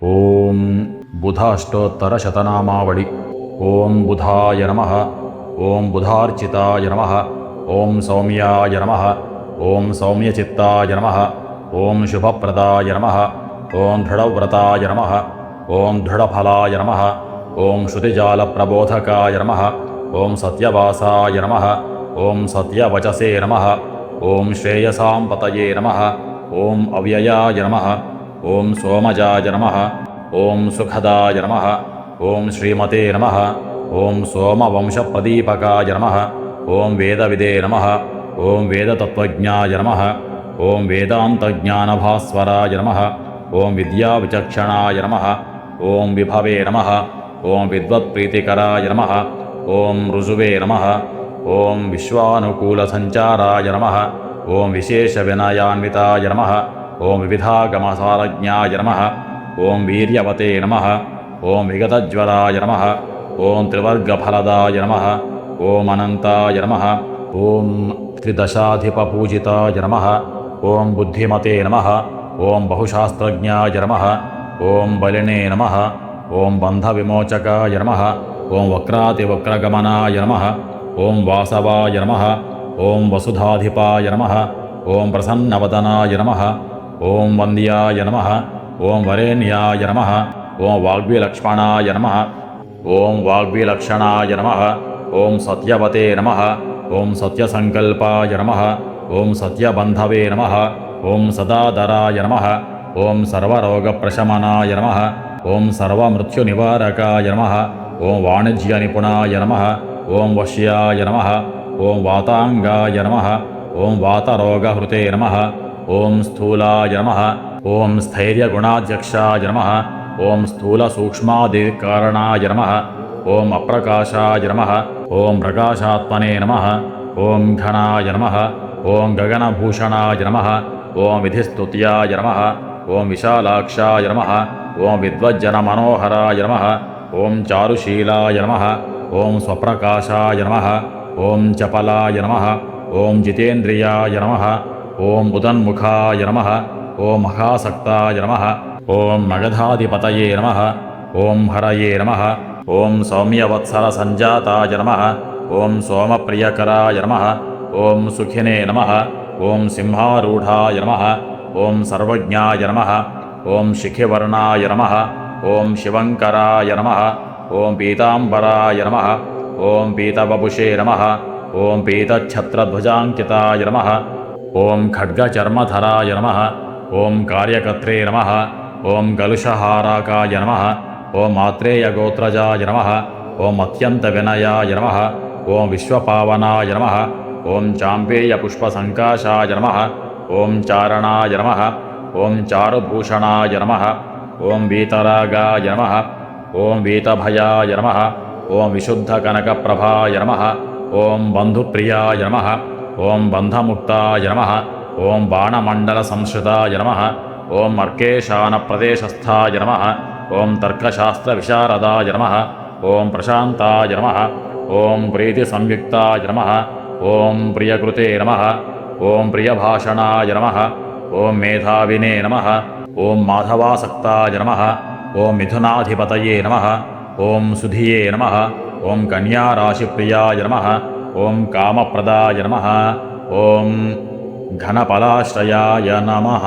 ಓಂ ಬುಧಾಷ್ಟೋತ್ತರಶತನಾಮಾವಳಿ. ಓಂ ಬುಧಾಯ ನಮಃ. ಓಂ ಬುಧಾರ್ಚಿತಾಯ ನಮಃ. ಓಂ ಸೌಮ್ಯಾಯ ನಮಃ. ಓಂ ಸೌಮ್ಯಚಿತ್ತಾಯ ನಮಃ. ಓಂ ಶುಭಪ್ರದಾಯ ನಮಃ. ಓಂ ದೃಢವ್ರತಾಯ ನಮಃ. ಓಂ ದೃಢಫಲಾಯ ನಮಃ. ಓಂ ಶ್ರುತಿಜಾಲಪ್ರಬೋಧಕಾಯ ನಮಃ. ಓಂ ಸತ್ಯವಾಸಾಯ ನಮಃ. ಓಂ ಸತ್ಯವಚಸೇ ನಮಃ. ಓಂ ಶ್ರೇಯಸಾಂ ಪತಯೇ ನಮಃ. ಓಂ ಅವ್ಯಯಾಯ ನಮಃ. ಓಂ ಸೋಮಜಾಯ ನಮಃ. ಓಂ ಸುಖದಾಯ ನಮಃ. ಓಂ ಶ್ರೀಮತೆ ನಮಃ. ಓಂ ಸೋಮವಂಶಪ್ರದೀಪಕಾಯ ನಮಃ. ಓಂ ವೇದವಿದೇ ನಮಃ. ಓಂ ವೇದತತ್ವಜ್ಞಾಯ ನಮಃ. ಓಂ ವೇದಾಂತಜ್ಞಾನಭಾಸ್ವರಾಯ ನಮಃ. ಓಂ ವಿದ್ಯಾವಿಚಕ್ಷಣಾಯ ನಮಃ. ಓಂ ವಿಭವೇ ನಮಃ. ಓಂ ವಿದ್ವತ್ಪ್ರೀತಿಕರಾಯ ನಮಃ. ಓಂ ಋಜುವೇ ನಮಃ. ಓಂ ವಿಶ್ವಾನುಕೂಲಸಂಚಾರಾಯ ನಮಃ. ಓಂ ವಿಶೇಷವಿನಯಾನ್ವಿತಾಯ ನಮಃ. ಓಂ ವಿವಿಧಾಗಮಸಾರಜ್ಞಾಯ ನಮಃ. ಓಂ ವೀರ್ಯವತೆ ನಮಃ. ಓಂ ವಿಗತಜ್ವರಾಯ ನಮಃ. ಓಂ ತ್ರಿವರ್ಗಫಲದಾಯ ನಮಃ. ಓಂ ಅನಂತಾಯ ನಮಃ. ಓಂ ತ್ರಿದಶಾಧಿಪಪೂಜಿತಾಯ ನಮಃ. ಓಂ ಬುದ್ಧಿಮತೆ ನಮಃ. ಓಂ ಬಹುಶಾಸ್ತ್ರಜ್ಞಾಯ ನಮಃ. ಓಂ ಬಲಿನೇ ನಮಃ. ಓಂ ಬಂಧವಿಮೋಚಕಾಯ ನಮಃ. ಓಂ ವಕ್ರಾತಿವಕ್ರಗಮನಾಯ ನಮಃ. ಓಂ ವಾಸವಾಯ ನಮಃ. ಓಂ ವಸುಧಾಧಿಪಾಯ ನಮಃ. ಓಂ ಪ್ರಸನ್ನವದನಾಯ ನಮಃ. ಓಂ ವಂದ್ಯಾಯ ನಮಃ. ಓಂ ವರೇಣ್ಯಾಯ ನಮಃ. ಓಂ ವಾಗ್ವಿಲಕ್ಷ್ಮಣಾಯ ನಮಃ. ಓಂ ವಾಗ್ವಿಲಕ್ಷಣಾಯ ನಮಃ. ಓಂ ಸತ್ಯವತೆ ನಮಃ. ಓಂ ಸತ್ಯಸಂಕಲ್ಪಾಯ ನಮಃ. ಓಂ ಸತ್ಯಬಂಧವೇ ನಮಃ. ಓಂ ಸದಾದರಾಯ ನಮಃ. ಓಂ ಸರ್ವರೋಗಪ್ರಶಮನಾಯ ನಮಃ. ಓಂ ಸರ್ವಮೃತ್ಯುನಿವಾರಕಾಯ ನಮಃ. ಓಂ ವಾಣಿಜ್ಯನಿಪುಣಾಯ ನಮಃ. ಓಂ ವಶ್ಯಾಯ ನಮಃ. ಓಂ ವಾತಾಂಗಾಯ ನಮಃ. ಓಂ ವಾತರೋಗಹೃತೆ ನಮಃ. ಓಂ ಸ್ಥೂಲಾಯ ನಮಃ. ಓಂ ಸ್ಥೈರ್ಯಗುಣಾಧ್ಯಕ್ಷಾಯ ನಮಃ. ಓಂ ಸ್ಥೂಲಸೂಕ್ಷ್ಮಾದಿಕಾರಣಾಯ ನಮಃ. ಓಂ ಅಪ್ರಕಾಶಾಯ ನಮಃ. ಓಂ ಪ್ರಕಾಶಾತ್ಮನೇ ನಮಃ. ಓಂ ಘನಾಯ ನಮಃ. ಓಂ ಗಗನಭೂಷಣಾಯ ನಮಃ. ಓಂ ವಿಧಿಸ್ತುತ್ಯಾಯ ನಮಃ. ಓಂ ವಿಶಾಲಾಕ್ಷಾಯ ನಮಃ. ಓಂ ವಿದ್ವಜ್ಜನಮನೋಹರಾಯ ನಮಃ. ಓಂ ಚಾರುಶೀಲಾಯ ನಮಃ. ಓಂ ಸ್ವಪ್ರಕಾಶಾಯ ನಮಃ. ಓಂ ಚಪಲಾಯ ನಮಃ. ಓಂ ಜಿತೇಂದ್ರಿಯಾಯ ನಮಃ. ಓಂ ಉದನ್ಮುಖಾಯ ನಮಃ. ಓಂ ಮಹಾಸಕ್ತಾಯ ನಮಃ. ಓಂ ಮಗಧಾಧಿಪತಯೇ ನಮಃ. ಓಂ ಹರಯೇ ನಮಃ. ಓಂ ಸೌಮ್ಯವತ್ಸರಸಂಜಾತಾಯ ನಮಃ. ಓಂ ಸೋಮಪ್ರಿಯಕರಾಯ ನಮಃ. ಓಂ ಸುಖಿನೇ ನಮಃ. ಓಂ ಸಿಂಹಾರೂಢಾಯ ನಮಃ. ಓಂ ಸರ್ವಜ್ಞಾಯ ನಮಃ. ಓಂ ಶಿಖಿವರ್ಣಾಯ ನಮಃ. ಓಂ ಶಿವಂಕರಾಯ ನಮಃ. ಓಂ ಪೀತಾಂಬರಾಯ ನಮಃ. ಓಂ ಪೀತವಪುಷೇ ನಮಃ. ಓಂ ಪೀತಚ್ಛತ್ರಧ್ವಜಾಂಕಿತಾಯ ನಮಃ. ಓಂ ಖಡ್ಗಚರ್ಮಧರಾಯ ನಮಃ. ಓಂ ಕಾರ್ಯಕರ್ತ್ರೇ ನಮಃ. ಓಂ ಕಲುಷಹಾರಾಕಾಯ ನಮಃ. ಓಂ ಆತ್ರೇಯಗೋತ್ರಜಾಯ ನಮಃ. ಓಂ ಅತ್ಯಂತವಿನಯಾಯ ನಮಃ. ಓಂ ವಿಶ್ವಪಾವನಾಯ ನಮಃ. ಓಂ ಚಾಂಪೇಯಪುಷ್ಪಸಂಕಾಶಾಯ ನಮಃ. ಓಂ ಚಾರಣಾಯ ನಮಃ. ಓಂ ಚಾರುಭೂಷಣಾಯ ನಮಃ. ಓಂ ವೀತರಾಗಾಯ ನಮಃ. ಓಂ ವೀತಭಯಾಯ ನಮಃ. ಓಂ ವಿಶುದ್ಧಕನಕಪ್ರಭಾಯ ನಮಃ. ಓಂ ಬಂಧುಪ್ರಿಯಾಯ ನಮಃ. ಓಂ ಬಂಧಮುಕ್ತಾಯ ನಮಃ. ಓಂ ಬಾಣಮಂಡಲಸಂಶ್ರಿತಾಯ ನಮಃ. ಓಂ ಅರ್ಕೇಶಾನಪ್ರದೇಶಸ್ಥಾಯ ನಮಃ. ಓಂ ತರ್ಕಶಾಸ್ತ್ರವಿಶಾರದಾಯ ನಮಃ. ಓಂ ಪ್ರಶಾಂತಾಯ ನಮಃ. ಓಂ ಪ್ರೀತಿಸಂಯುಕ್ತಾಯ ನಮಃ. ಓಂ ಪ್ರಿಯಕೃತೆ ನಮಃ. ಓಂ ಪ್ರಿಯಭಾಷಣಾಯ ನಮಃ. ಓಂ ಮೇಧಾವಿನೇ ನಮಃ. ಓಂ ಮಾಧವಾಸಕ್ತಾಯ ನಮಃ. ಓಂ ಮಿಥುನಾಧಿಪತಯೇ ನಮಃ. ಓಂ ಸುಧಿಯೇ ನಮಃ. ಓಂ ಕನ್ಯಾರಾಶಿಪ್ರಿಯಾಯ ನಮಃ. ಓಂ ಕಾಮಪ್ರದಾಯ ನಮಃ. ಓಂ ಘನಫಲಾಶ್ರಯಾಯ ನಮಃ.